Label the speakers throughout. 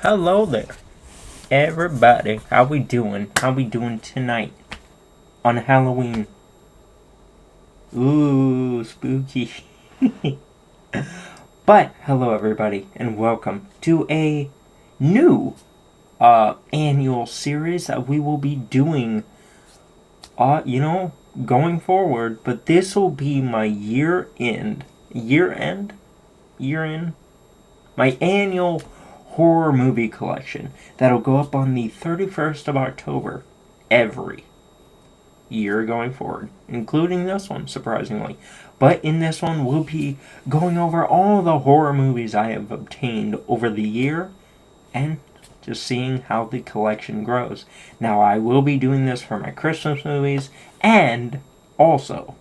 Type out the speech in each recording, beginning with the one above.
Speaker 1: Hello there, everybody. How we doing? How we doing tonight on Halloween? Ooh, spooky. But hello, everybody, and welcome to a new annual series that we will be doing. Going forward. But this will be my year end, my annual horror movie collection that'll go up on the 31st of October every year going forward, including this one, surprisingly. But in this one, we'll be going over all the horror movies I have obtained over the year and just seeing how the collection grows. Now, I will be doing this for my Christmas movies and also,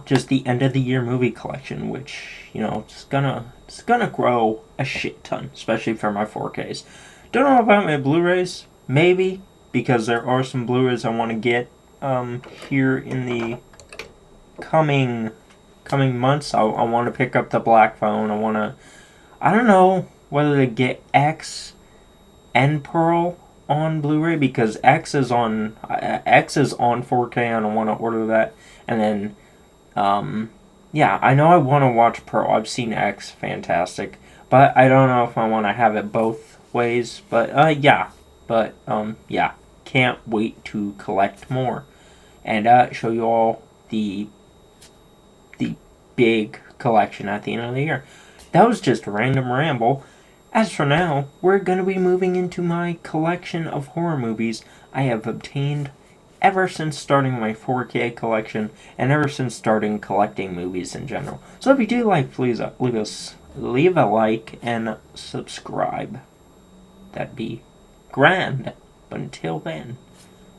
Speaker 1: just the end of the year movie collection, which, it's gonna grow a shit ton, especially for my 4Ks. Don't know about my Blu-rays, maybe, because there are some Blu-rays I want to get here in the coming months. I want to pick up the Black Phone. I don't know whether to get X and Pearl on Blu-ray, because X is on 4K, and I want to order that. And then I know I want to watch Pearl. I've seen X, fantastic, but I don't know if I want to have it both ways. But can't wait to collect more and show you all the big collection at the end of the year. That was just a random ramble. As for now, we're going to be moving into my collection of horror movies I have obtained ever since starting my 4K collection and ever since starting collecting movies in general. So if you do like, please leave a like and subscribe. That'd be grand. But until then,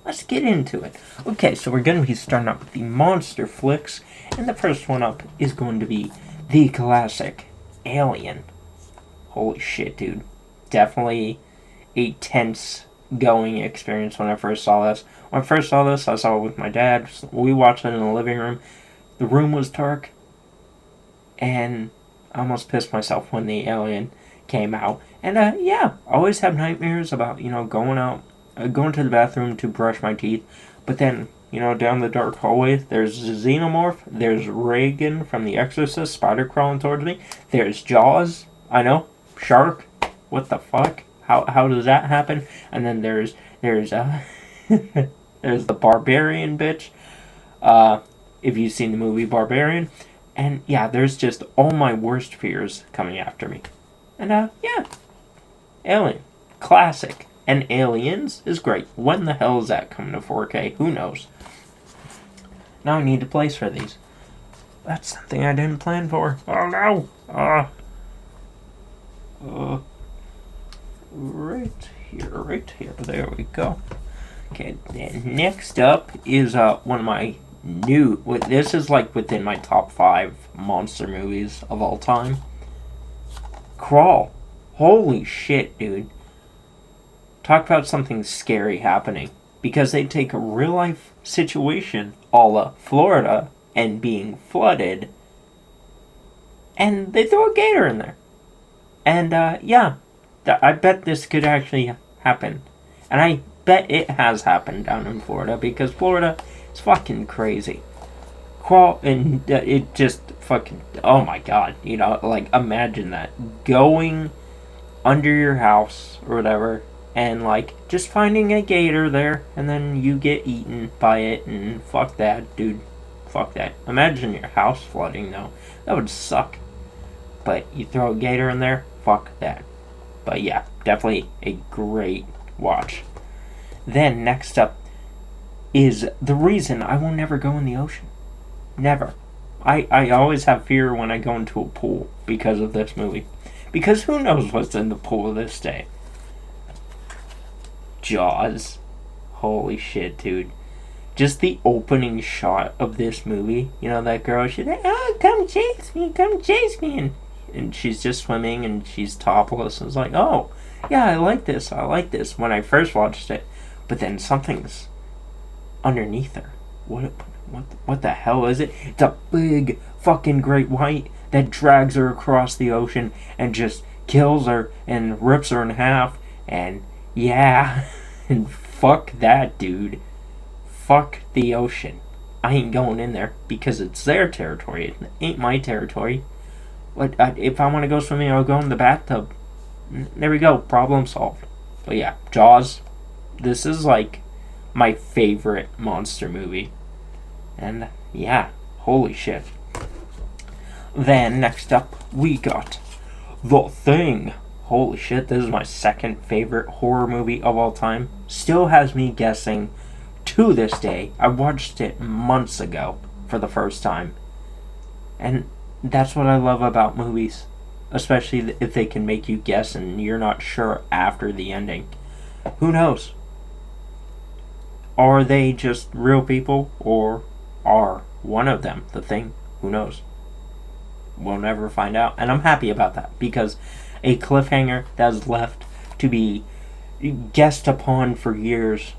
Speaker 1: let's get into it. Okay, so we're going to be starting up with the monster flicks, and the first one up is going to be the classic Alien. Holy shit, dude. Definitely a tense going experience when I first saw this. When I first saw this, I saw it with my dad. We watched it in the living room. The room was dark, and I almost pissed myself when the alien came out. And I always have nightmares about, going to the bathroom to brush my teeth. But then, down the dark hallway, there's a xenomorph, there's Reagan from The Exorcist, spider crawling towards me, there's Jaws, I know, shark, what the fuck? How does that happen? And then there's there's the Barbarian bitch, if you've seen the movie Barbarian. And there's just all my worst fears coming after me. And Alien, classic. And Aliens is great. When the hell is that coming to 4K? Who knows? Now I need a place for these. That's something I didn't plan for. Oh no! Right here. There we go. Okay, then next up is one of my new... This is like within my top 5 monster movies of all time. Crawl. Holy shit, dude. Talk about something scary happening. Because they take a real-life situation, a la Florida, and being flooded, and they throw a gator in there. And, I bet this could actually happen. And I bet it has happened down in Florida, because Florida is fucking crazy. Crawl, and it just fucking... Oh my god, imagine that. Going under your house, or whatever... And, just finding a gator there, and then you get eaten by it, and fuck that, dude. Fuck that. Imagine your house flooding, though. That would suck. But you throw a gator in there, fuck that. But definitely a great watch. Then, next up, is the reason I will never go in the ocean. Never. I always have fear when I go into a pool because of this movie. Because who knows what's in the pool this day. Jaws. Holy shit, dude. Just the opening shot of this movie. That girl, she's like, oh, come chase me. And she's just swimming and she's topless. It's like, oh, yeah, I like this when I first watched it. But then something's underneath her. What what the hell is it? It's a big fucking great white that drags her across the ocean and just kills her and rips her in half. And yeah, and fuck that, dude. Fuck the ocean. I ain't going in there because it's their territory. It ain't my territory. If I want to go swimming, I'll go in the bathtub. There we go. Problem solved. But yeah, Jaws. This is like my favorite monster movie. And yeah, holy shit. Then next up, we got The Thing. Holy shit, this is my second favorite horror movie of all time. Still has me guessing to this day. I watched it months ago for the first time. And that's what I love about movies. Especially if they can make you guess and you're not sure after the ending. Who knows? Are they just real people, or are one of them the Thing? Who knows? We'll never find out. And I'm happy about that, because a cliffhanger that's left to be guessed upon for years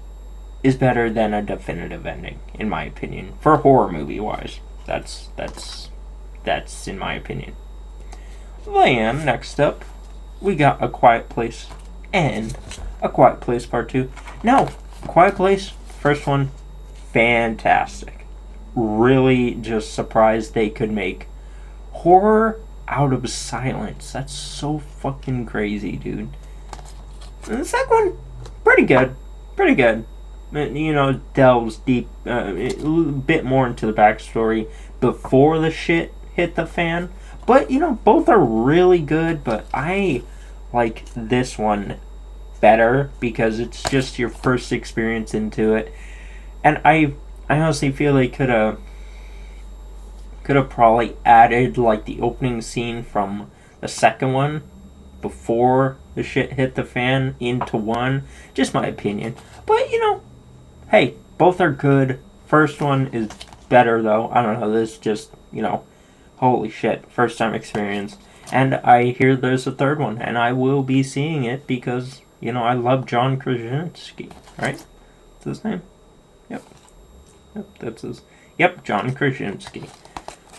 Speaker 1: is better than a definitive ending, in my opinion. For horror movie wise. That's in my opinion. Then, next up, we got A Quiet Place and A Quiet Place Part 2. No, Quiet Place, first one, fantastic. Really just surprised they could make horror out of silence. That's so fucking crazy, dude. And the second one, pretty good. Pretty good. You know, delves deep, a bit more into the backstory before the shit hit the fan. But, you know, both are really good, but I like this one better because it's just your first experience into it. And I honestly feel they could have probably added like the opening scene from the second one before the shit hit the fan into one. Just my opinion. But, you know, hey, both are good. First one is better though. I don't know, this just, you know, holy shit, first time experience. And I hear there's a third one, and I will be seeing it because, you know, I love John Krasinski, right? That's his name? Yep, that's his. Yep, John Krasinski.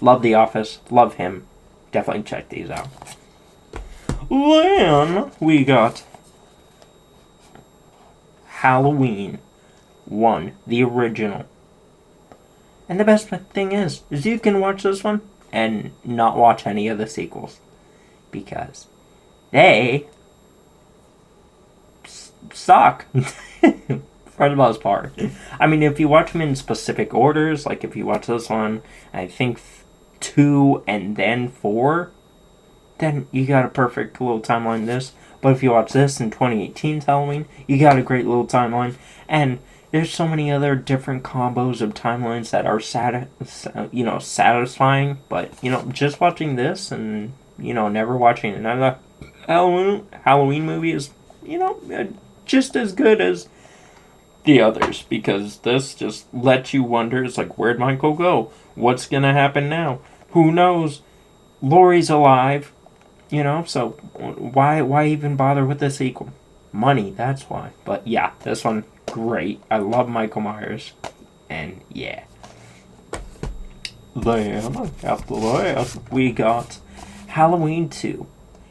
Speaker 1: Love The Office, love him. Definitely check these out. Then we got Halloween 1, the original. And the best thing is you can watch this one and not watch any of the sequels. Because they suck. For the most part. I mean, if you watch them in specific orders, like if you watch this one, I think 2 and then 4, then you got a perfect little timeline this. But if you watch this in 2018's Halloween, you got a great little timeline. And there's so many other different combos of timelines that are satisfying. But, you know, just watching this and, you know, never watching another Halloween movie is, you know, just as good as the others, because this just lets you wonder. It's like, where'd Michael go? What's gonna happen now? Who knows? Laurie's alive, you know, so why even bother with the sequel? Money, that's why. But yeah, this one, great. I love Michael Myers, and yeah. Then, after that, we got Halloween 2.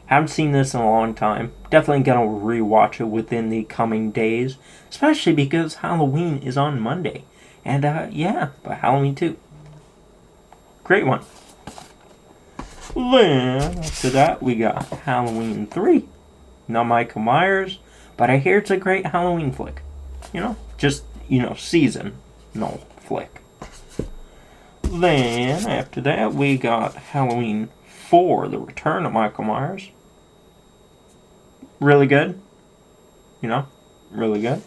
Speaker 1: Haven't seen this in a long time. Definitely gonna rewatch it within the coming days. Especially because Halloween is on Monday. And, yeah, but Halloween 2. Great one. Then, after that, we got Halloween 3. Not Michael Myers, but I hear it's a great Halloween flick. You know? Just, you know, season. No, flick. Then, after that, we got Halloween 4, The Return of Michael Myers. Really good. You know? Really good.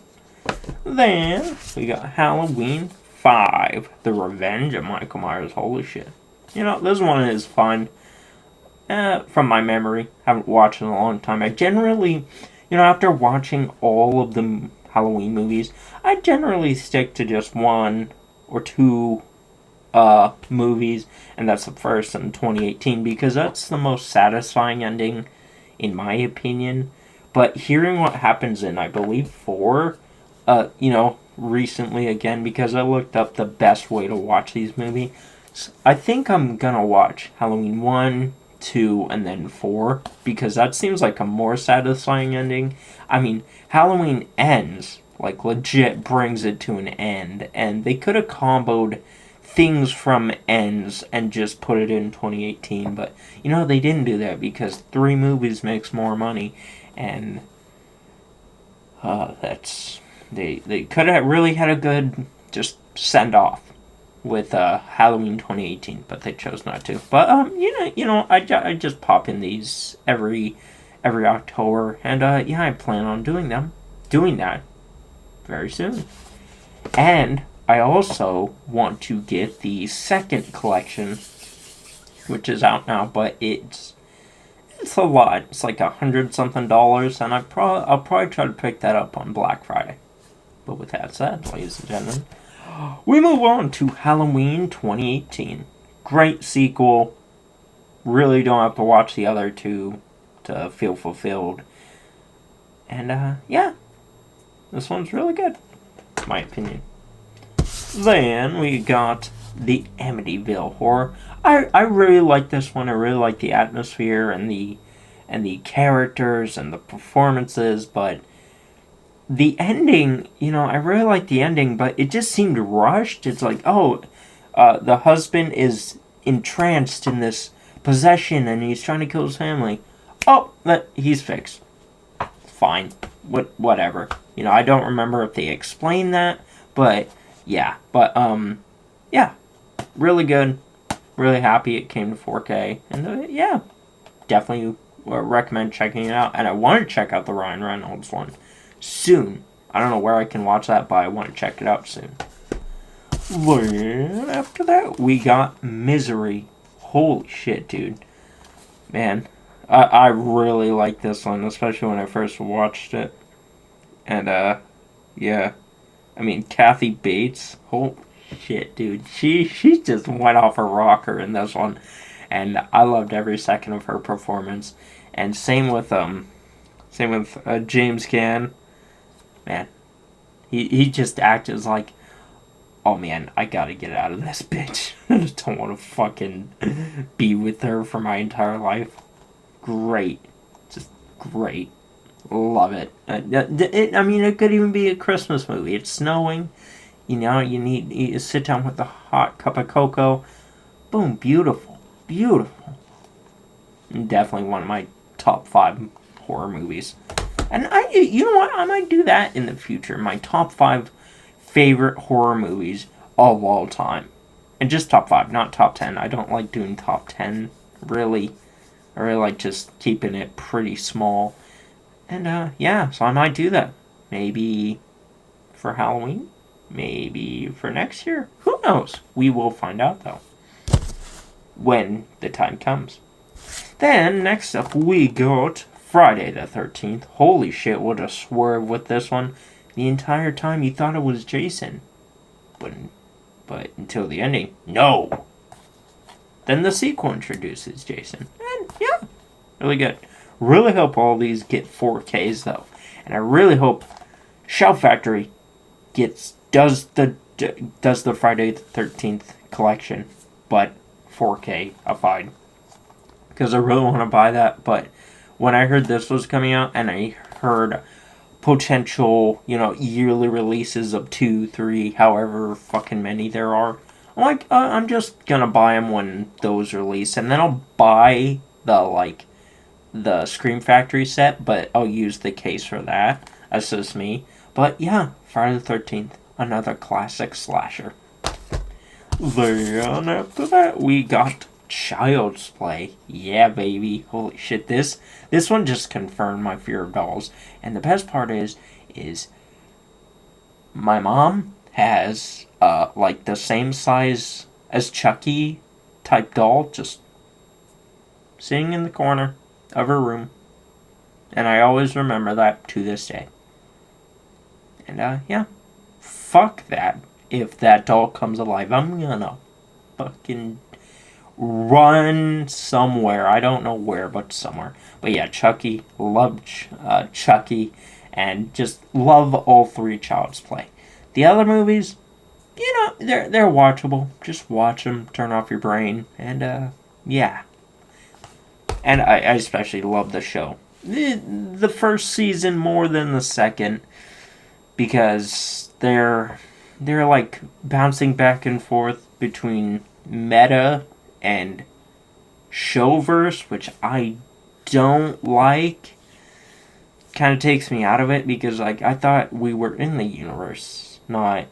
Speaker 1: Then, we got Halloween 5, The Revenge of Michael Myers. Holy shit. You know, this one is fun. From my memory. Haven't watched in a long time. I generally, you know, after watching all of the Halloween movies, I generally stick to just 1 or 2 movies, and that's the first in 2018, because that's the most satisfying ending, in my opinion. But hearing what happens in, I believe, 4, you know, recently again because I looked up the best way to watch these movies. I think I'm gonna watch Halloween 1, 2, and then 4 because that seems like a more satisfying ending. I mean, Halloween Ends, like, legit brings it to an end, and they could have comboed things from Ends and just put it in 2018, but, they didn't do that because 3 movies makes more money, and they could have really had a good just send off with Halloween 2018, but they chose not to. But I just pop in these every October, and I plan on doing that very soon. And I also want to get the second collection, which is out now, but it's a lot. It's like $100-something, and I'll probably try to pick that up on Black Friday. But with that said, ladies and gentlemen, we move on to Halloween 2018. Great sequel. Really don't have to watch the other two to feel fulfilled. And this one's really good, in my opinion. Then we got the Amityville Horror. I really like this one. I really like the atmosphere and the characters and the performances, but the ending, I really like the ending, but it just seemed rushed. It's like, the husband is entranced in this possession and he's trying to kill his family. Oh, he's fixed. Fine. Whatever. I don't remember if they explained that, but yeah. But, really good. Really happy it came to 4K. And, definitely recommend checking it out. And I want to check out the Ryan Reynolds one soon. I don't know where I can watch that, but I want to check it out soon. Then, after that, we got Misery. Holy shit, dude. Man, I really like this one, especially when I first watched it. And, I mean, Kathy Bates. Holy shit, dude. She just went off her rocker in this one. And I loved every second of her performance. And same with James Caan. Man, he just acted as like, oh man, I gotta get out of this bitch. I just don't want to fucking be with her for my entire life. Great. Just great. Love it. It could even be a Christmas movie. It's snowing. You sit down with a hot cup of cocoa. Boom, beautiful. Beautiful. And definitely one of my top 5 horror movies. And you know what? I might do that in the future. My top 5 favorite horror movies of all time. And just top 5, not top 10. I don't like doing top 10, really. I really like just keeping it pretty small. And, so I might do that. Maybe for Halloween. Maybe for next year. Who knows? We will find out, though, when the time comes. Then, next up, we got Friday the 13th. Holy shit, what a swerve with this one. The entire time you thought it was Jason. But until the ending, no. Then the sequel introduces Jason. And, really good. Really hope all these get 4Ks, though. And I really hope Shout Factory does the Friday the 13th collection, but 4K-ified. Because I really want to buy that, but when I heard this was coming out, and I heard potential, yearly releases of 2, 3, however fucking many there are, I'm like, I'm just gonna buy them when those release, and then I'll buy the Scream Factory set, but I'll use the case for that. That's just me. But yeah, Friday the 13th, another classic slasher. Then after that, we got Child's Play. Yeah, baby. Holy shit, this one just confirmed my fear of dolls. And the best part is my mom has the same size as Chucky type doll, just sitting in the corner of her room. And I always remember that to this day. And fuck that. If that doll comes alive, I'm gonna fucking run somewhere. I don't know where, but somewhere. But yeah, Chucky. Love Chucky. And just love all 3 Child's Play. The other movies, they're watchable. Just watch them, turn off your brain, and yeah. And I especially love the show. The first season more than the second, because they're like bouncing back and forth between meta and showverse, which I don't like. Kind of takes me out of it, because like I thought we were in the universe, not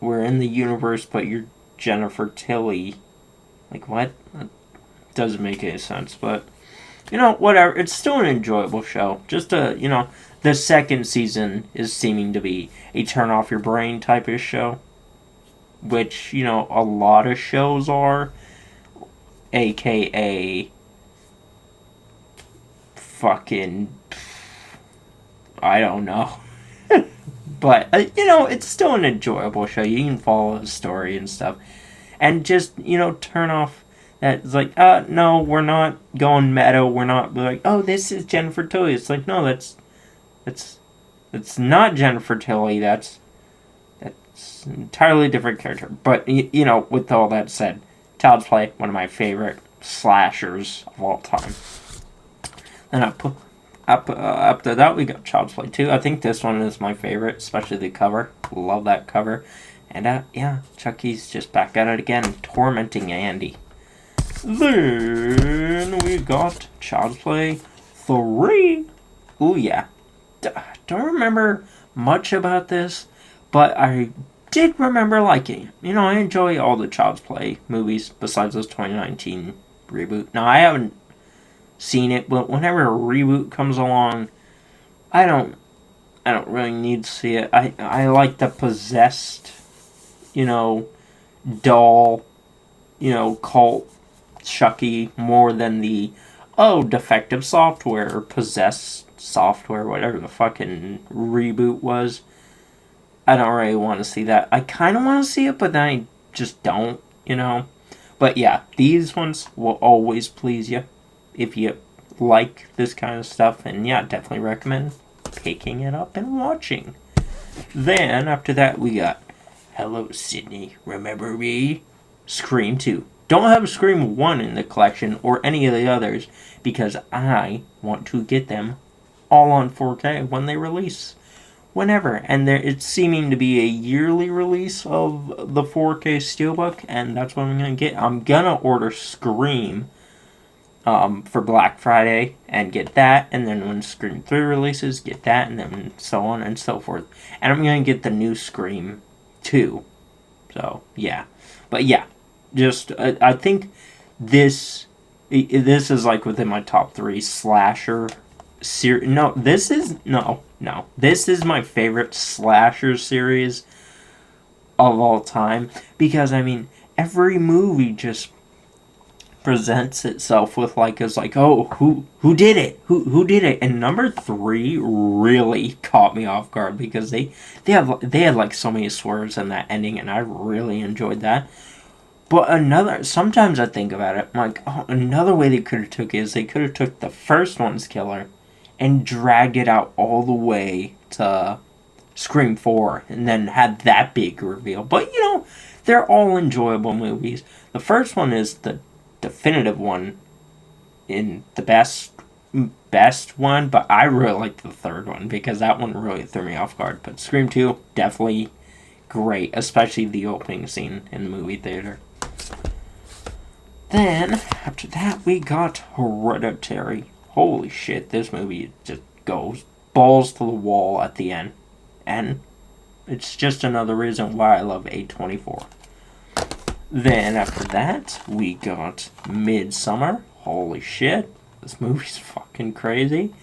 Speaker 1: we're in the universe, but you're Jennifer Tilly. Like, what? That doesn't make any sense, but whatever. It's still an enjoyable show. Just the second season is seeming to be a turn off your brain type of show, which a lot of shows are, aka fucking, I don't know. But it's still an enjoyable show. You can follow the story and stuff, and just turn off that. It's like, no, we're not going meta. We're not like, oh, this is Jennifer Tilly. It's like, no, that's not Jennifer Tilly. That's an entirely different character. But with all that said, Child's Play, one of my favorite slashers of all time. And up to that, we got Child's Play 2. I think this one is my favorite, especially the cover. Love that cover. And yeah, Chucky's just back at it again, tormenting Andy. Then we got Child's Play 3. Ooh, yeah. Don't remember much about this, but I did remember liking it. I enjoy all the Child's Play movies besides this 2019 reboot. Now, I haven't seen it, but whenever a reboot comes along, I don't really need to see it. I like the possessed, doll, cult Chucky more than the defective software or possessed software, whatever the fucking reboot was. I don't really want to see that. I kind of want to see it, but then I just don't, But yeah, these ones will always please you if you like this kind of stuff. And yeah, definitely recommend picking it up and watching. Then, after that, we got Hello, Sydney, Remember Me? Scream 2. Don't have Scream 1 in the collection or any of the others, because I want to get them all on 4K when they release. Whenever. And it's seeming to be a yearly release of the 4K Steelbook, and that's what I'm going to get. I'm going to order Scream for Black Friday and get that, and then when Scream 3 releases, get that, and then so on and so forth. And I'm going to get the new Scream 2. So, yeah. But yeah, just, I think this is like within my top 3 slasher series. No, this is my favorite slasher series of all time, because, I mean, every movie just presents itself with who did it? Who did it? And number 3 really caught me off guard, because they had like so many swerves in that ending, and I really enjoyed that. But sometimes I think about it, I'm like, another way they could have took it is they could have took the first one's killer and dragged it out all the way to Scream 4 and then had that big reveal. But they're all enjoyable movies. The first one is the definitive one in the best one, but I really like the third one because that one really threw me off guard. But Scream 2, definitely great, especially the opening scene in the movie theater. Then, after that, we got Hereditary. Holy shit, this movie just goes balls to the wall at the end. And it's just another reason why I love A24. Then, after that, we got Midsommar. Holy shit, this movie's fucking crazy.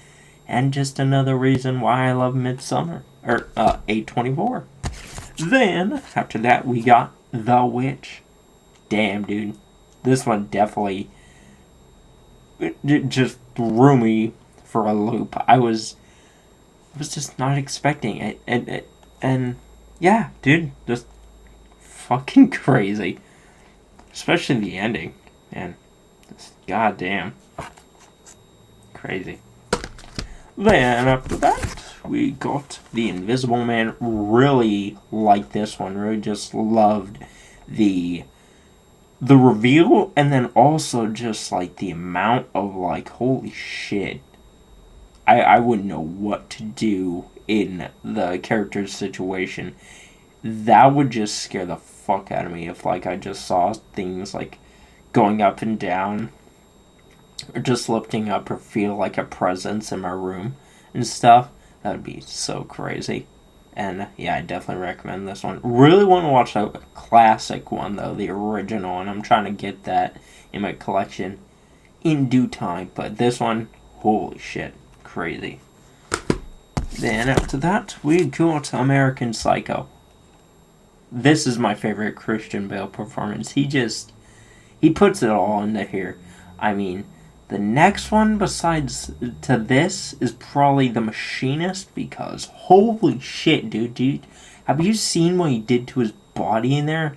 Speaker 1: And just another reason why I love Midsommar. Or, A24. Then, after that, we got The Witch. Damn, dude. This one definitely just threw me for a loop. I was just not expecting it. And yeah, dude, just fucking crazy. Especially the ending. Man, just goddamn crazy. Then, after that, we got The Invisible Man. Really liked this one. Really just loved the reveal, and then also just like the amount of like, holy shit. I wouldn't know what to do in the character's situation. That would just scare the fuck out of me if like I just saw things like going up and down, or just lifting up, or feel like a presence in my room and stuff. That would be so crazy. And yeah, I definitely recommend this one. Really want to watch the classic one though, the original, and I'm trying to get that in my collection in due time. But this one, holy shit, crazy. Then after that, we got American Psycho. This is my favorite Christian Bale performance. He puts it all into here. I mean, the next one besides to this is probably The Machinist, because holy shit, dude, have you seen what he did to his body in there?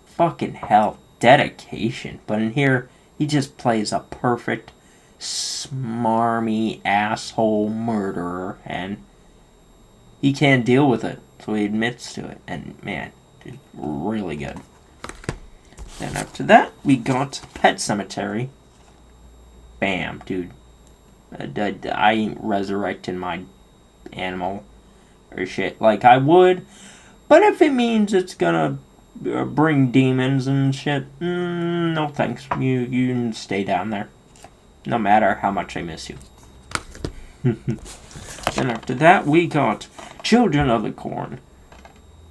Speaker 1: Fucking hell, dedication. But in here, he just plays a perfect, smarmy asshole murderer, and he can't deal with it, so he admits to it, and man, dude, really good. Then after that, we got Pet Sematary. Bam, dude. I ain't resurrecting my animal or shit like I would, but if it means it's gonna bring demons and shit, no thanks. You can stay down there, no matter how much I miss you. Then after that, we got Children of the Corn.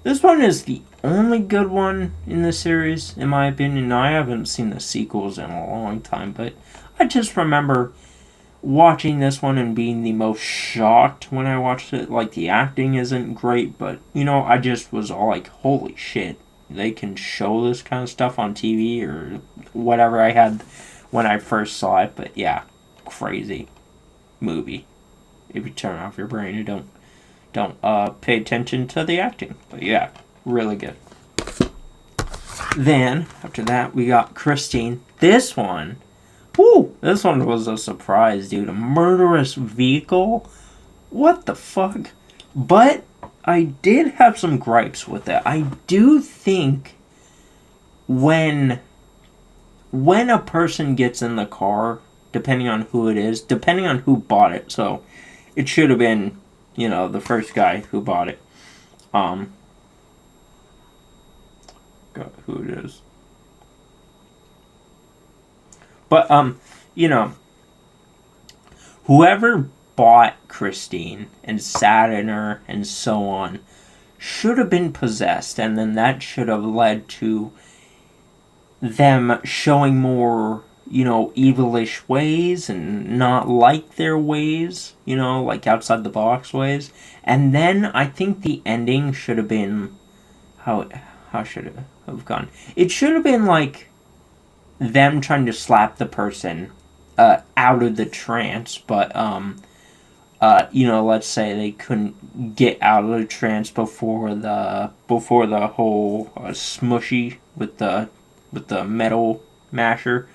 Speaker 1: This one is the only good one in the series, in my opinion. I haven't seen the sequels in a long time, but I just remember watching this one and being the most shocked when I watched it. Like, the acting isn't great, but, I just was all like, holy shit, they can show this kind of stuff on TV, or whatever I had when I first saw it. But yeah, crazy movie. If you turn off your brain and don't pay attention to the acting. But yeah, really good. Then, after that, we got Christine. This one was a surprise, dude. A murderous vehicle? What the fuck? But I did have some gripes with it. I do think when a person gets in the car, depending on who it is, depending on who bought it, so it should have been, the first guy who bought it. Got who it is. But, whoever bought Christine and sat in her and so on should have been possessed, and then that should have led to them showing more, evilish ways and not like their ways, like outside the box ways. And then I think the ending should have been, how should it have gone? It should have been like them trying to slap the person out of the trance, but let's say they couldn't get out of the trance before the whole smushy with the metal masher,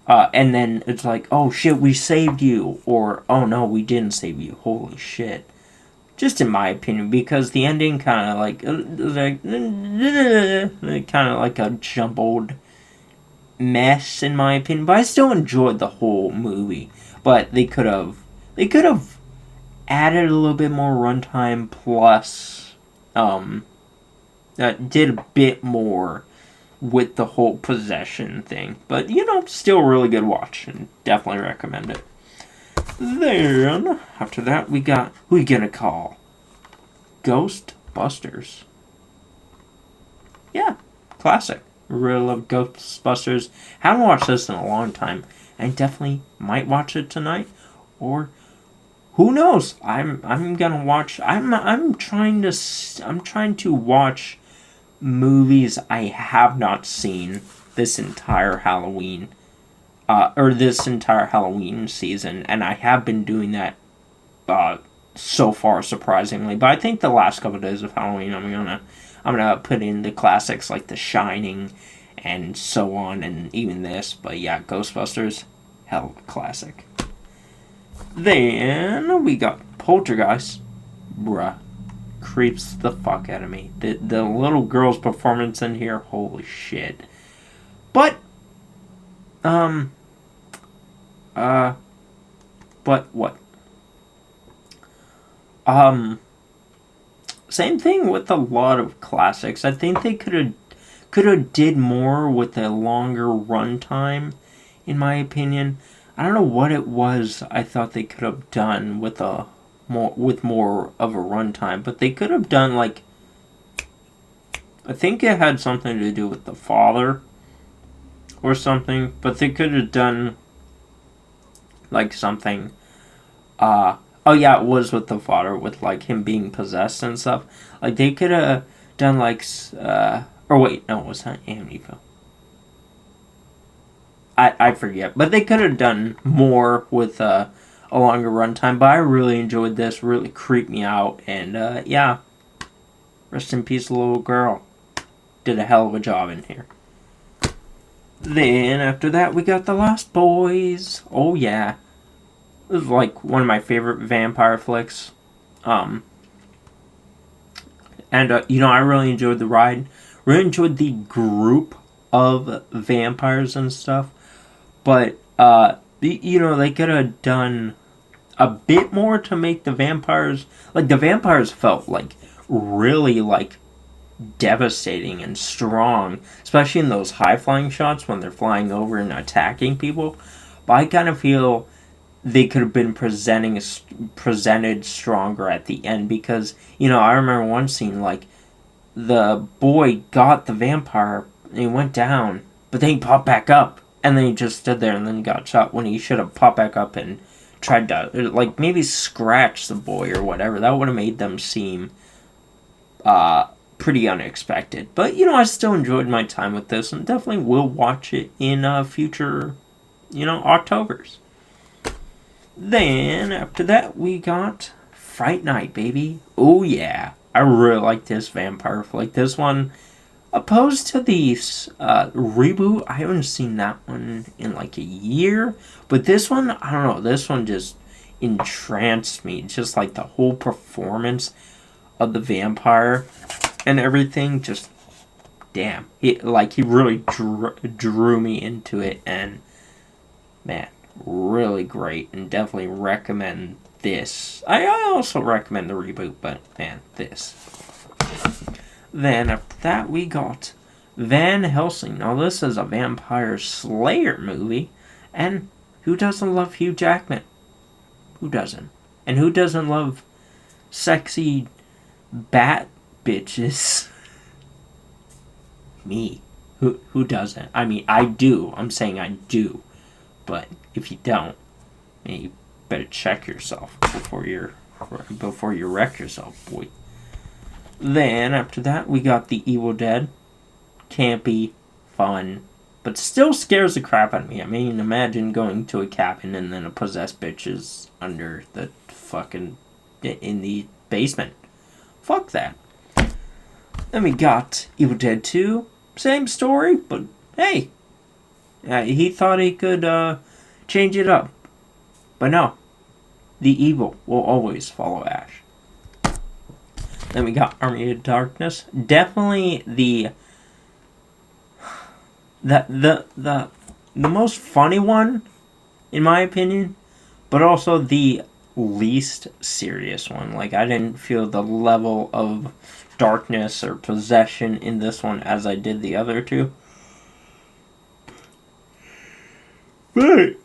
Speaker 1: and then it's like, oh shit, we saved you, or oh no, we didn't save you. Holy shit. Just in my opinion, because the ending kind of like kind of like a jumbled mess in my opinion, but I still enjoyed the whole movie. But they could have added a little bit more runtime, plus did a bit more with the whole possession thing. But still really good watch, and definitely recommend it. Then after that, we got Who You Gonna Call? Ghostbusters. Yeah, classic. Really love Ghostbusters. Haven't watched this in a long time. I definitely might watch it tonight, or who knows? I'm gonna watch. I'm trying to watch movies I have not seen this entire Halloween, or this entire Halloween season, and I have been doing that so far, surprisingly. But I think the last couple of days of Halloween, I'm gonna put in the classics like The Shining and so on, and even this. But yeah, Ghostbusters, hell of a classic. Then we got Poltergeist, bruh, creeps the fuck out of me. The little girl's performance in here, holy shit. But, but what? Same thing with a lot of classics. I think they could have did more with a longer runtime, in my opinion. I don't know what it was I thought they could have done with more of a runtime, but they could have done like, I think it had something to do with the father or something, but they could have done like something oh yeah, it was with the father, with like him being possessed and stuff. Like they could have done like or wait, no, it was not Amityville. I forget, but they could have done more with a longer runtime. But I really enjoyed this. Really creeped me out, and yeah, rest in peace, little girl. Did a hell of a job in here. Then after that, we got The Lost Boys. Oh yeah, it was like one of my favorite vampire flicks. And I really enjoyed the ride. Really enjoyed the group of vampires and stuff. But, they could have done a bit more to make the vampires... Like, the vampires felt, like, really, like, devastating and strong. Especially in those high-flying shots when they're flying over and attacking people. But I kind of feel they could have been presented stronger at the end. Because, I remember one scene, like, the boy got the vampire and he went down. But then he popped back up. And then he just stood there and then he got shot when he should have popped back up and tried to, like, maybe scratch the boy or whatever. That would have made them seem pretty unexpected. But, I still enjoyed my time with this and definitely will watch it in future, Octobers. Then, after that, we got Fright Night, baby. Oh, yeah. I really like this vampire flick. This one... Opposed to the reboot, I haven't seen that one in like a year. But this one, I don't know, this one just entranced me. Just like the whole performance of the vampire and everything. Just, damn. He really drew me into it. And, man, really great. And definitely recommend this. I also recommend the reboot, but, man, this. Then, after that, we got Van Helsing. Now, this is a vampire slayer movie. And who doesn't love Hugh Jackman? Who doesn't? And who doesn't love sexy bat bitches? Me. Who doesn't? I mean, I do. I'm saying I do. But if you don't, you better check yourself before you wreck yourself, boy. Then, after that, we got The Evil Dead. Campy, fun, but still scares the crap out of me. I mean, imagine going to a cabin and then a possessed bitch is under the fucking... in the basement. Fuck that. Then we got Evil Dead 2. Same story, but hey. He thought he could change it up. But no. The evil will always follow Ash. Then we got Army of Darkness. Definitely the most funny one, in my opinion, but also the least serious one. Like, I didn't feel the level of darkness or possession in this one as I did the other two. But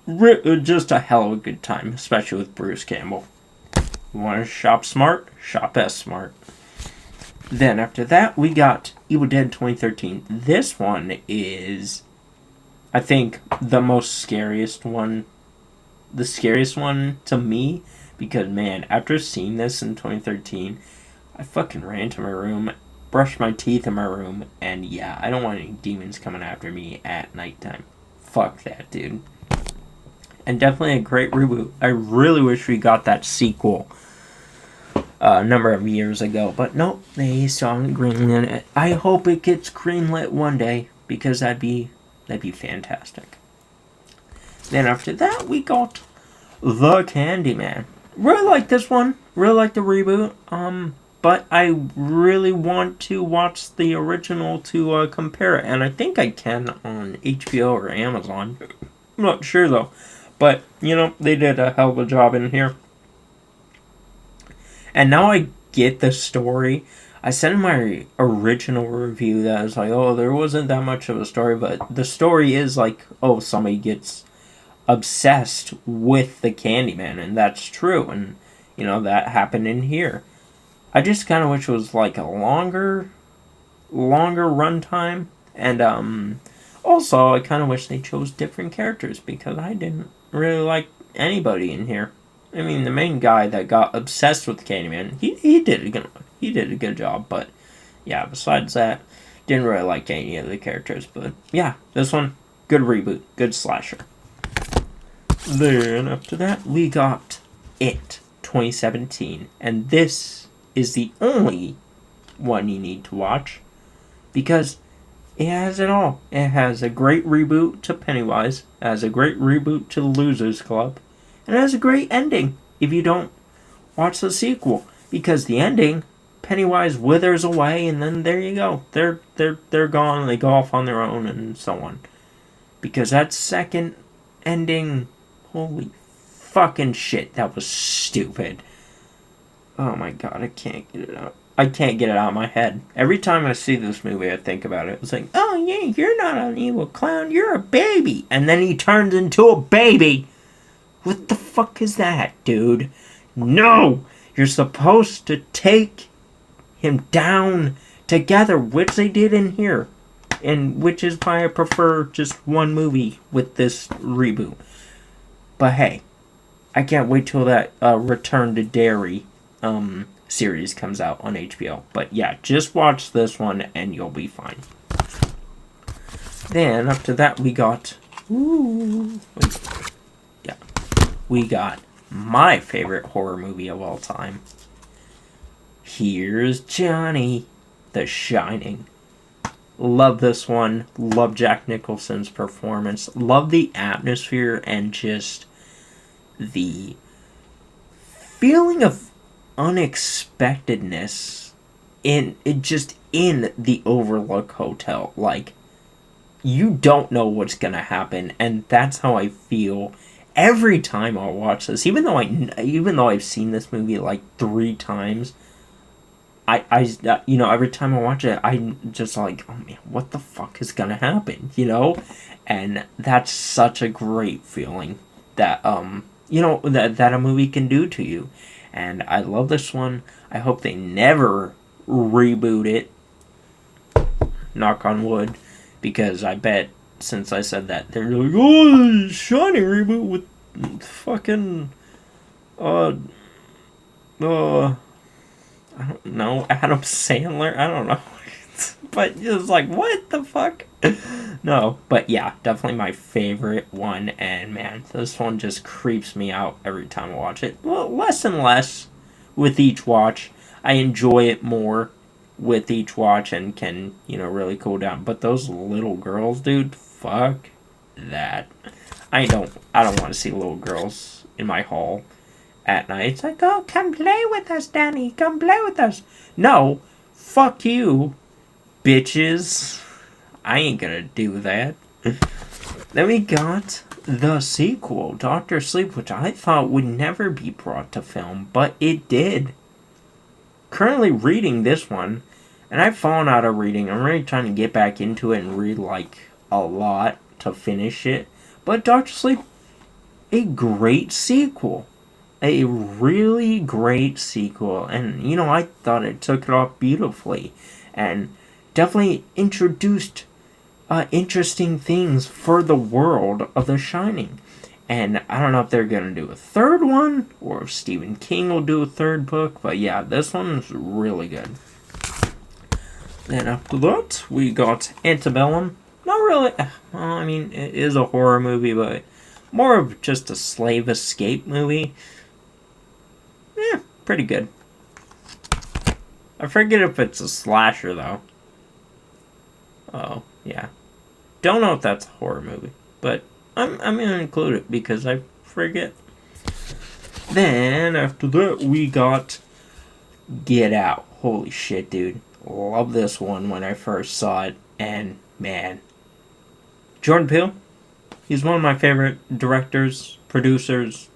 Speaker 1: just a hell of a good time, especially with Bruce Campbell. You want to shop smart? Shop S smart. Then after that, we got Evil Dead 2013. This one is, I think, the most scariest one. The scariest one to me. Because, man, after seeing this in 2013, I fucking ran to my room, brushed my teeth in my room, and yeah, I don't want any demons coming after me at nighttime. Fuck that, dude. And definitely a great reboot. I really wish we got that sequel a number of years ago, but nope, they still haven't greenlit it. I hope it gets greenlit one day, because that'd be fantastic. Then after that, we got The Candyman. Really like this one. Really like the reboot. But I really want to watch the original to compare it, and I think I can on HBO or Amazon. I'm not sure though. But they did a hell of a job in here. And now I get the story. I sent my original review that was like, oh, there wasn't that much of a story, but the story is like, oh, somebody gets obsessed with the Candyman, and that's true, and that happened in here. I just kind of wish it was like a longer runtime, and also I kind of wish they chose different characters because I didn't really like anybody in here. I mean, the main guy that got obsessed with Candyman, he did a good job, but yeah, besides that, didn't really like any of the characters. But yeah, this one, good reboot, good slasher. Then after that, we got It 2017, and this is the only one you need to watch because it has it all. It has a great reboot to Pennywise, it has a great reboot to the Losers Club, and it has a great ending if you don't watch the sequel, because the ending, Pennywise withers away, and then there you go. They're gone. They go off on their own, and so on. Because that second ending, holy fucking shit, that was stupid. Oh my god, I can't get it out. I can't get it out of my head. Every time I see this movie, I think about it. It's like, oh yeah, you're not an evil clown, you're a baby. And then he turns into a baby. What the fuck is that, dude? No! You're supposed to take him down together, which they did in here. And which is why I prefer just one movie with this reboot. But hey, I can't wait till that Return to Derry series comes out on HBO. But yeah, just watch this one and you'll be fine. Then after that we got we got my favorite horror movie of all time. Here's Johnny, The Shining. Love this one. Love Jack Nicholson's performance. Love the atmosphere and just the feeling of unexpectedness in the Overlook Hotel. Like, you don't know what's gonna happen, and that's how I feel every time I watch this. Even though I've seen this movie like 3 times, I every time I watch it, I'm just like, oh man, what the fuck is gonna happen, and that's such a great feeling that that a movie can do to you, and I love this one. I hope they never reboot it, knock on wood, because I bet since I said that, they're like, oh, Shining reboot with fucking I don't know, Adam Sandler. I don't know. But it's like, what the fuck? No, but yeah, definitely my favorite one. And man, this one just creeps me out every time I watch it. Well, less and less with each watch. I enjoy it more with each watch and can, really cool down. But those little girls, dude, fuck that. I don't want to see little girls in my hall at night. It's like, oh, come play with us, Danny. Come play with us. No, fuck you, bitches. I ain't gonna do that. Then we got the sequel, Doctor Sleep, which I thought would never be brought to film, but it did. Currently reading this one, and I've fallen out of reading. I'm really trying to get back into it and read like a lot to finish it. But Doctor Sleep, a great sequel. A really great sequel, and I thought it took it off beautifully, and definitely introduced interesting things for the world of The Shining. And I don't know if they're gonna do a third one or if Stephen King will do a third book, but yeah, this one's really good. Then after that, we got Antebellum. Not really. Well, I mean, it is a horror movie, but more of just a slave escape movie. Yeah, pretty good. I forget if it's a slasher, though. Oh, yeah. Don't know if that's a horror movie, but I'm going to include it because I forget. Then, after that, we got Get Out. Holy shit, dude. Love this one when I first saw it. And, man. Jordan Peele, he's one of my favorite directors, producers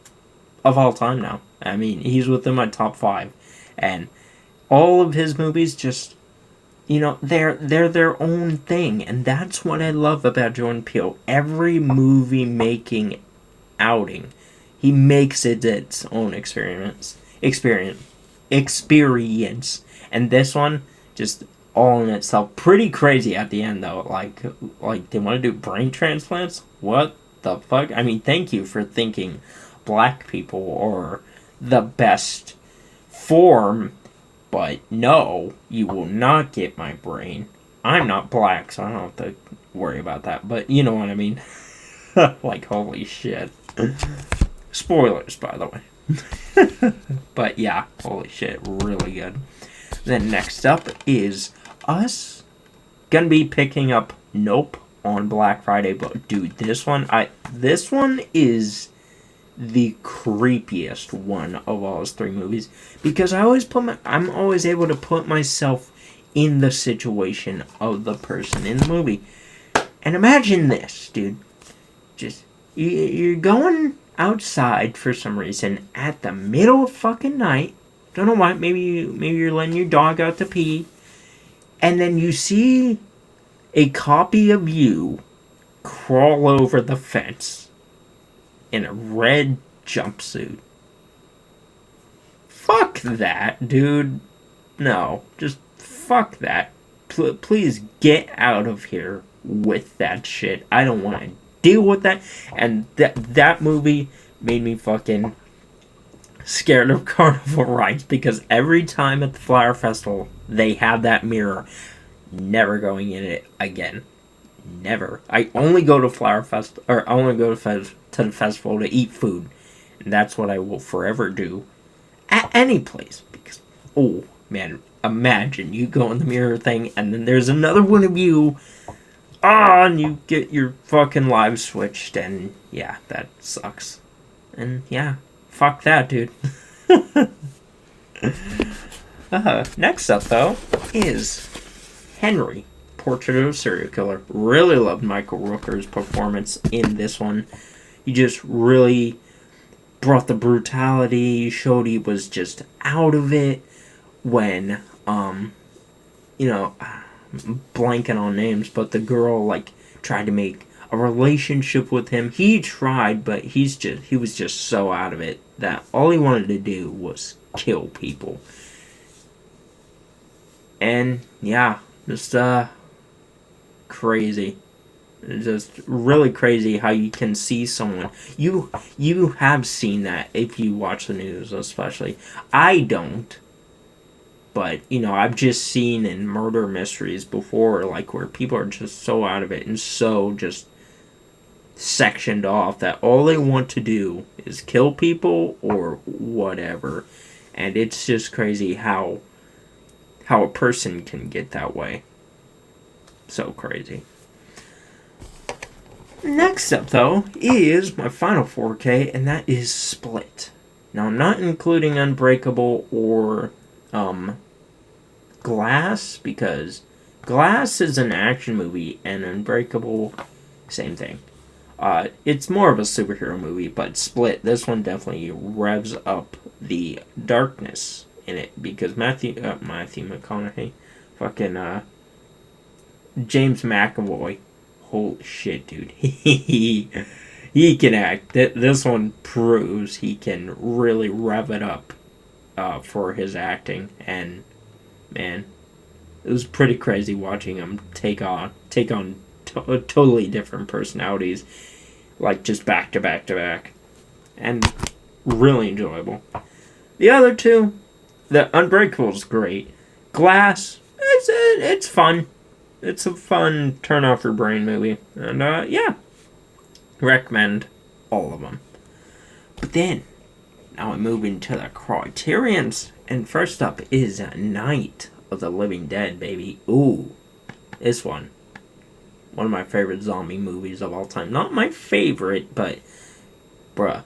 Speaker 1: of all time now. I mean, he's within my top 5. And all of his movies just, they're their own thing. And that's what I love about Jordan Peele. Every movie making outing, he makes it its own experience. And this one, just all in itself, pretty crazy at the end though. Like they want to do brain transplants? What the fuck? I mean, thank you for thinking black people are the best form, but no, you will not get my brain. I'm not black, so I don't have to worry about that, but you know what I mean. Like, holy shit. Spoilers, by the way. But yeah, holy shit, really good. Then next up is us. Gonna be picking up Nope on Black Friday, but dude, this one is the creepiest one of all his 3 movies, because I'm always able to put myself in the situation of the person in the movie. And imagine this, dude. Just you're going outside for some reason at the middle of fucking night. Don't know why. Maybe you're letting your dog out to pee, and then you see a copy of you crawl over the fence in a red jumpsuit. Fuck that, dude. No, just fuck that. Please get out of here with that shit. I don't want to deal with that. And that movie made me fucking scared of carnival rides, because every time at the Flower Festival they have that mirror. Never going in it again. Never. I only go to Flower Fest, or I only go to the festival to eat food, and that's what I will forever do at any place. Because, oh man, imagine you go in the mirror thing, and then there's another one of you. And you get your fucking lives switched, and yeah, that sucks. And yeah, fuck that, dude. Next up, though, is Henry, Portrait of a Serial Killer. Really loved Michael Rooker's performance in this one. He just really brought the brutality. He showed he was just out of it when, blanking on names, but the girl tried to make a relationship with him. He tried, but he was just so out of it that all he wanted to do was kill people. And yeah, just crazy. Just really crazy how you can see someone. You have seen that if you watch the news, especially. I don't. But, I've just seen in murder mysteries before, where people are just so out of it and so just sectioned off that all they want to do is kill people or whatever. And it's just crazy how a person can get that way. So crazy. Next up, though, is my final 4K, and that is Split. Now, I'm not including Unbreakable or Glass, because Glass is an action movie, and Unbreakable, same thing. It's more of a superhero movie, but Split, this one definitely revs up the darkness in it, because Matthew McConaughey, fucking James McAvoy, holy shit, dude, he can act. This one proves he can really rev it up for his acting, and man, it was pretty crazy watching him take on totally different personalities, just back to back to back, and really enjoyable. The other two, the Unbreakable is great. Glass, it's fun. It's a fun turn off your brain movie, and yeah, recommend all of them. But then, now I'm moving to the Criterions, and first up is Night of the Living Dead, baby. Ooh, this one of my favorite zombie movies of all time. Not my favorite, but bruh,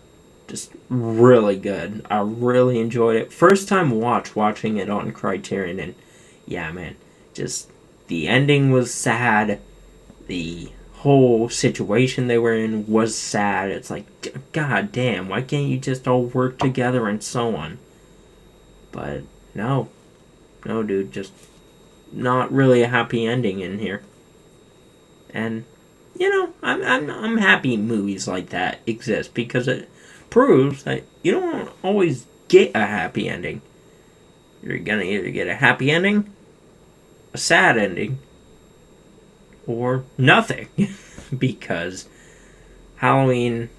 Speaker 1: Just really good. I really enjoyed it. First time watching it on Criterion, and yeah, man, just the ending was sad. The whole situation they were in was sad. It's like, god damn, why can't you just all work together and so on? But no, dude, just not really a happy ending in here. And I'm happy movies like that exist because it proves that you don't always get a happy ending. You're gonna either get a happy ending, a sad ending, or nothing. Because Halloween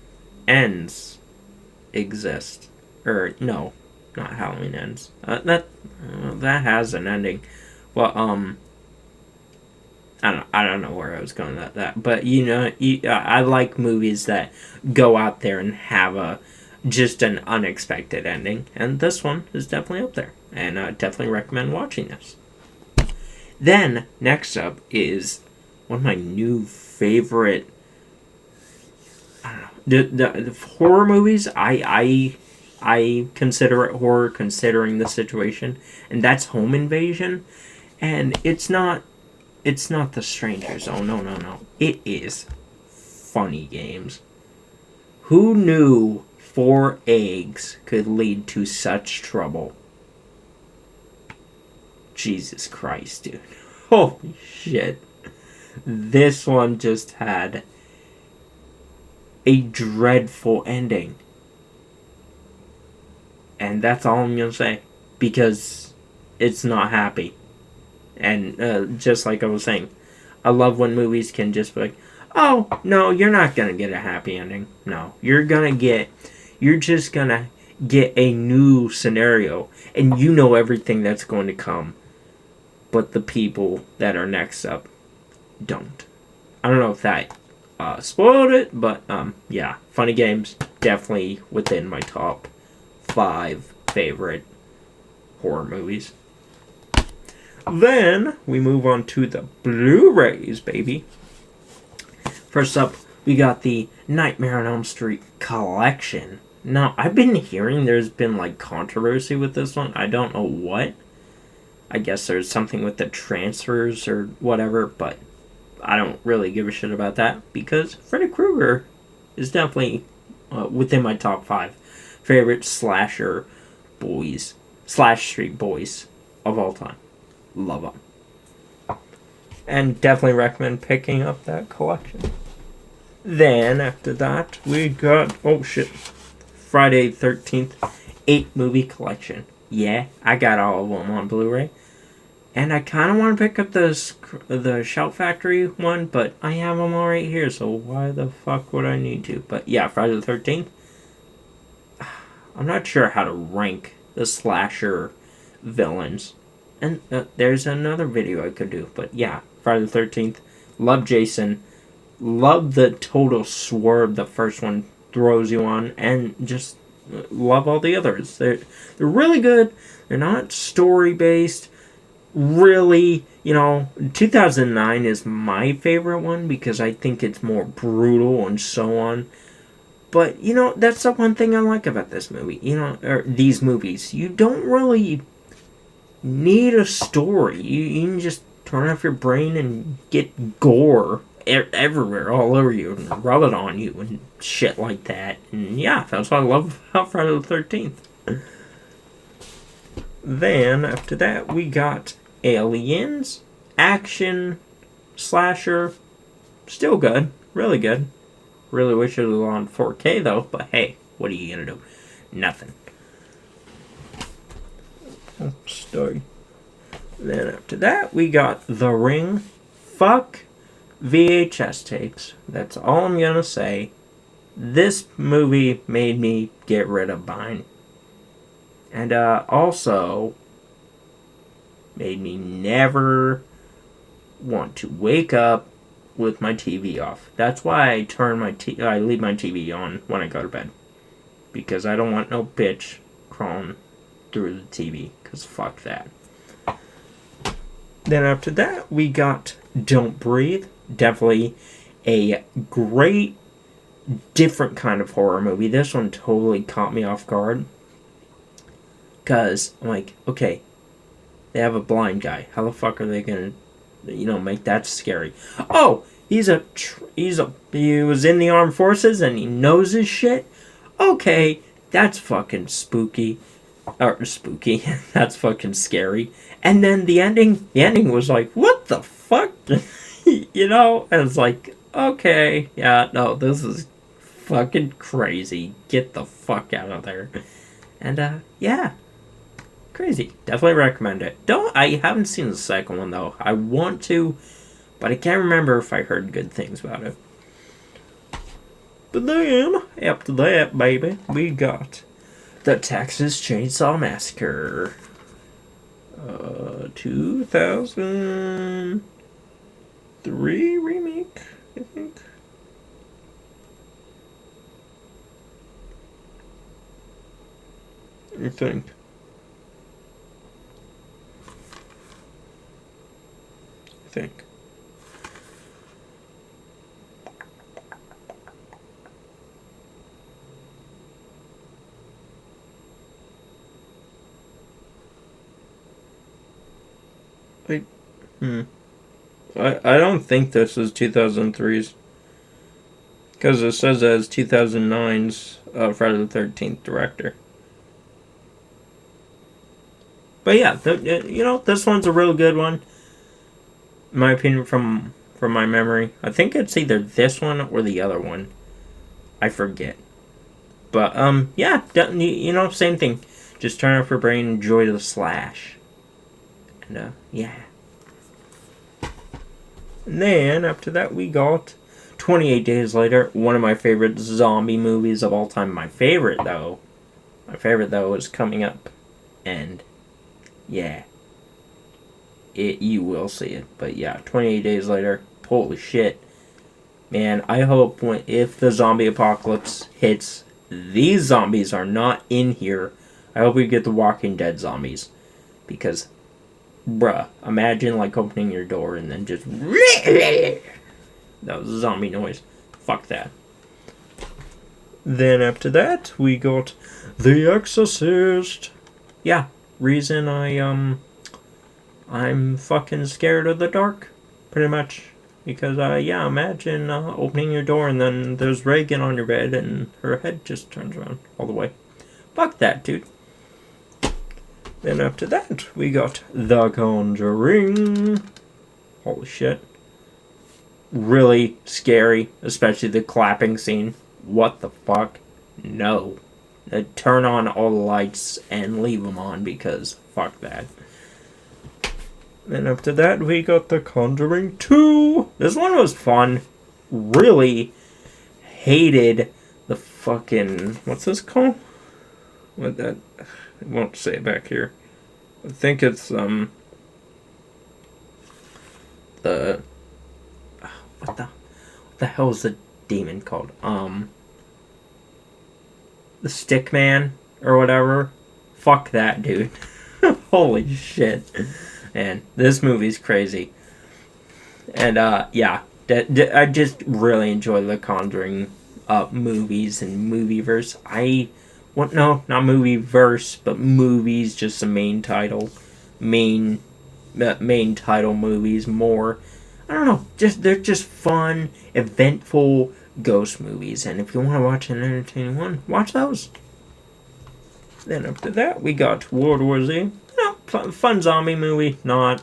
Speaker 1: Ends exist. Or no, not Halloween Ends. That has an ending. Well, I don't know where I was going with that. But I like movies that go out there and have just an unexpected ending, and this one is definitely up there, and I definitely recommend watching this. Then next up is one of my new favorite. I don't know, the horror movies. I consider it horror considering the situation, and that's Home Invasion, and it's not The Strangers. Oh, no. It is Funny Games. Who knew 4 eggs could lead to such trouble? Jesus Christ, dude. Holy shit. This one just had a dreadful ending. And that's all I'm going to say. Because it's not happy. And just like I was saying, I love when movies can just be like, oh, no, you're not going to get a happy ending. No, you're just going to get a new scenario. And you know everything that's going to come. But the people that are next up don't. I don't know if that spoiled it, but yeah. Funny Games, definitely within my top 5 favorite horror movies. Then we move on to the Blu-rays, baby. First up, we got the Nightmare on Elm Street collection. Now, I've been hearing there's been like controversy with this one. I don't know what. I guess there's something with the transfers or whatever, but I don't really give a shit about that because Freddy Krueger is definitely within my top 5 favorite slasher boys, slash street boys of all time. Love them. And definitely recommend picking up that collection. Then, after that, we got, Friday 13th, 8 movie collection. Yeah, I got all of them on Blu-ray. And I kind of want to pick up the Shout Factory one, but I have them all right here, so why the fuck would I need to? But yeah, Friday the 13th. I'm not sure how to rank the slasher villains. And there's another video I could do. But yeah, Friday the 13th. Love Jason. Love the total swerve the first one throws you on. And just love all the others. They're really good. They're not story-based. Really, 2009 is my favorite one because I think it's more brutal and so on. But, that's the one thing I like about this movie, or these movies. You don't really need a story. You can just turn off your brain and get gore everywhere, all over you, and rub it on you and shit like that. And yeah, that's what I love about Friday the 13th. Then, after that, we got Aliens, action, slasher, still good, really good. Really wish it was on 4K though, but hey, what are you gonna do? Nothing. Story. Then after that, we got The Ring. Fuck VHS tapes. That's all I'm gonna say. This movie made me get rid of mine. And also made me never want to wake up with my TV off. That's why I I leave my TV on when I go to bed. Because I don't want no bitch crawling through the TV. Because fuck that. Then after that, we got Don't Breathe. Definitely a great different kind of horror movie. This one totally caught me off guard. Because I'm like, okay, they have a blind guy. How the fuck are they gonna, make that scary? Oh, he was in the armed forces and he knows his shit. Okay, that's fucking spooky. Or spooky. That's fucking scary. And then the ending was like, what the fuck? And it's like, okay, yeah, no, this is fucking crazy. Get the fuck out of there. And, yeah. Crazy. Definitely recommend it. I haven't seen the second one, though. I want to, but I can't remember if I heard good things about it. But then, after that, baby, we got the Texas Chainsaw Massacre. 2003 remake, I think. I think. I don't think this is 2003's. Because it says as 2009's Friday the 13th director. But yeah, this one's a real good one. In my opinion, from my memory. I think it's either this one or the other one. I forget. But, yeah, same thing. Just turn off your brain, enjoy the slash. And, yeah. And then, after that, we got 28 Days Later, one of my favorite zombie movies of all time. My favorite, though, is coming up. And, yeah. You will see it. But, yeah, 28 Days Later, holy shit. Man, I hope if the zombie apocalypse hits, these zombies are not in here. I hope we get the Walking Dead zombies. Because, bruh, imagine like opening your door and then just that was a zombie noise. Fuck that. Then after that, we got The Exorcist. Yeah, reason I'm fucking scared of the dark, pretty much. Because, imagine opening your door and then there's Reagan on your bed and her head just turns around all the way. Fuck that, dude. Then after that, we got The Conjuring. Holy shit. Really scary, especially the clapping scene. What the fuck? No. Turn on all the lights and leave them on because fuck that. Then after that, we got The Conjuring 2. This one was fun. Really hated the fucking... What's this called? What that... I won't say it back here. I think it's, the... What the hell is the demon called? The Stick Man, or whatever. Fuck that, dude. Holy shit. Man, this movie's crazy. And, yeah. I just really enjoy the Conjuring movies and movieverse. No, not movieverse, but movies, just the main title. Main title movies more. I don't know. They're just fun, eventful ghost movies. And if you want to watch an entertaining one, watch those. Then after that, we got World War Z. Fun zombie movie, not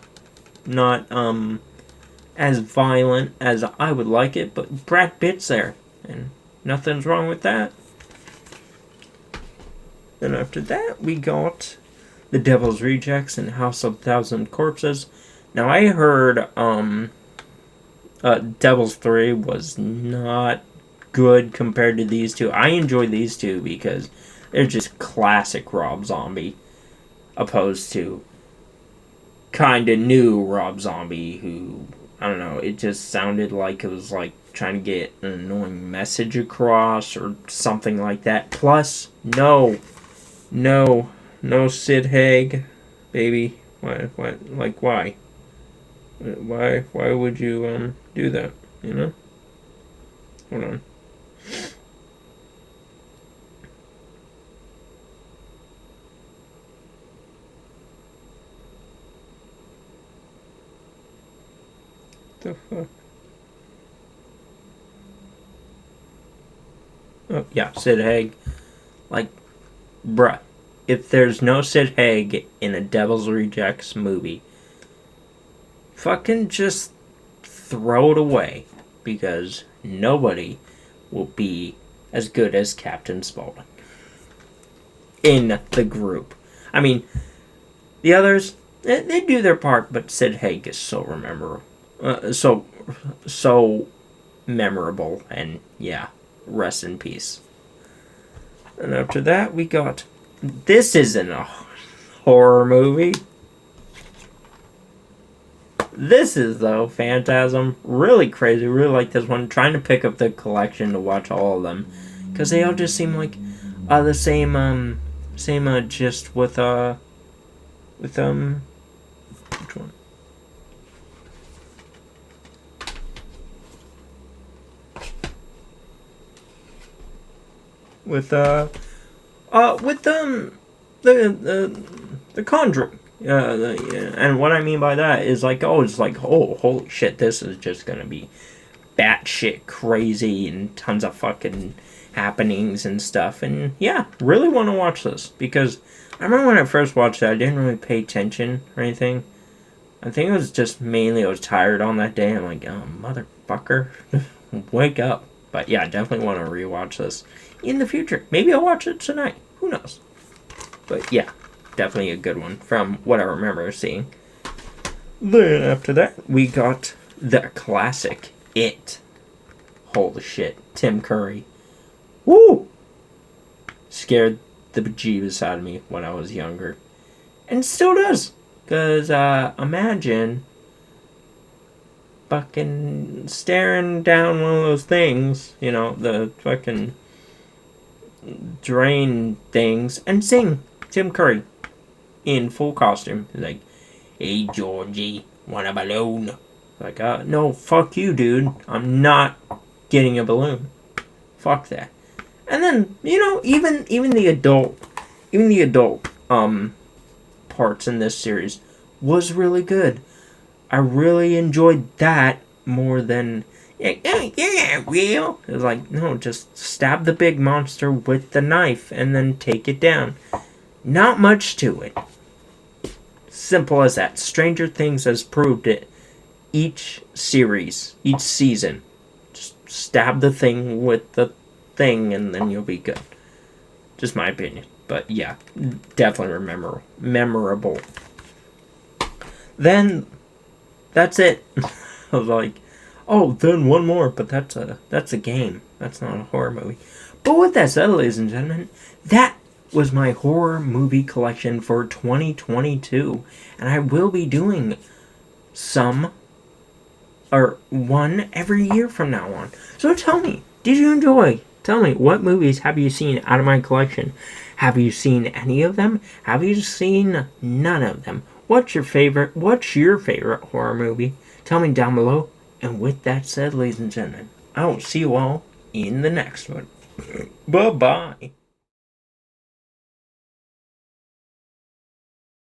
Speaker 1: as violent as I would like it, but Brad Pitt's there, and nothing's wrong with that. Then after that, we got The Devil's Rejects and House of Thousand Corpses. Now, I heard Devil's 3 was not good compared to these two. I enjoy these two because they're just classic Rob Zombie, opposed to kind of new Rob Zombie who, I don't know, it just sounded like it was like trying to get an annoying message across or something like that. Plus, no Sid Haig, baby. Why? Why would you do that, Hold on. The fuck? Oh, yeah, Sid Haig. Like, bruh. If there's no Sid Haig in a Devil's Rejects movie, fucking just throw it away. Because nobody will be as good as Captain Spaulding in the group. I mean, the others, they do their part, but Sid Haig is so memorable. So memorable, and yeah, rest in peace. And after that, we got... This isn't a horror movie. This is, though, Phantasm. Really crazy. Really like this one. Trying to pick up the collection to watch all of them. Because they all just seem like the same gist with, which one? With the Conjuring. And what I mean by that is like, oh, it's like, oh, holy shit, this is just gonna be batshit crazy and tons of fucking happenings and stuff. And yeah, really want to watch this because I remember when I first watched it, I didn't really pay attention or anything. I think it was just mainly I was tired on that day. I'm like, oh, motherfucker, wake up. But yeah, I definitely want to rewatch this in the future. Maybe I'll watch it tonight. Who knows? But yeah, definitely a good one from what I remember seeing. Then after that, we got the classic It. Holy shit. Tim Curry. Woo! Scared the bejeebus out of me when I was younger. And still does. Because, imagine fucking staring down one of those things, you know, the fucking drain things, and sing Tim Curry in full costume. Like, hey, Georgie, want a balloon? Like, no, fuck you, dude. I'm not getting a balloon. Fuck that. And then, you know, even the adult parts in this series was really good. I really enjoyed that more than yeah, real. It was like, no, just stab the big monster with the knife and then take it down. Not much to it. Simple as that. Stranger Things has proved it. Each series, each season, just stab the thing with the thing and then you'll be good. Just my opinion. But yeah, definitely memorable. Then that's it. I was like, oh, then one more, but that's a game. That's not a horror movie. But with that said, ladies and gentlemen, that was my horror movie collection for 2022. And I will be doing one every year from now on. So tell me, did you enjoy? Tell me, what movies have you seen out of my collection? Have you seen any of them? Have you seen none of them? What's your favorite horror movie? Tell me down below. And with that said, ladies and gentlemen, I will see you all in the next one. Bye-bye.